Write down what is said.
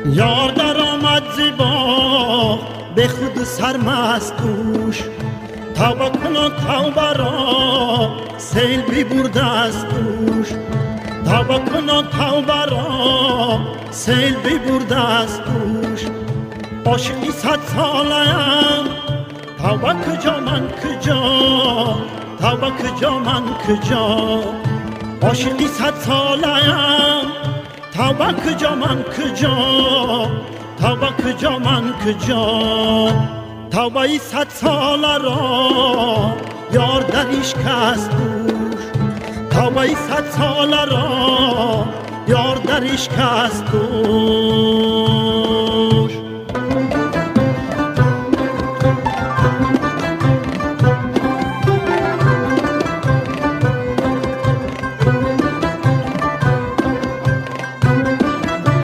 یار در آمد زیبا به خود سرمست دوش، توبه کن و توبه را سیل بی برده از دوش، توبه کن و توبه را سیل بی برده از دوش. عاشقی 100 ساله‌ام توبه کجا من کجا، توبه کجا من کجا. عاشقی 100 ساله‌ام توبه کجا من کجا، توبه کجا من کجا. توبه 100 ساله را یار دریش کس دوش، توبه 100 ساله را یار دریش کس دوش.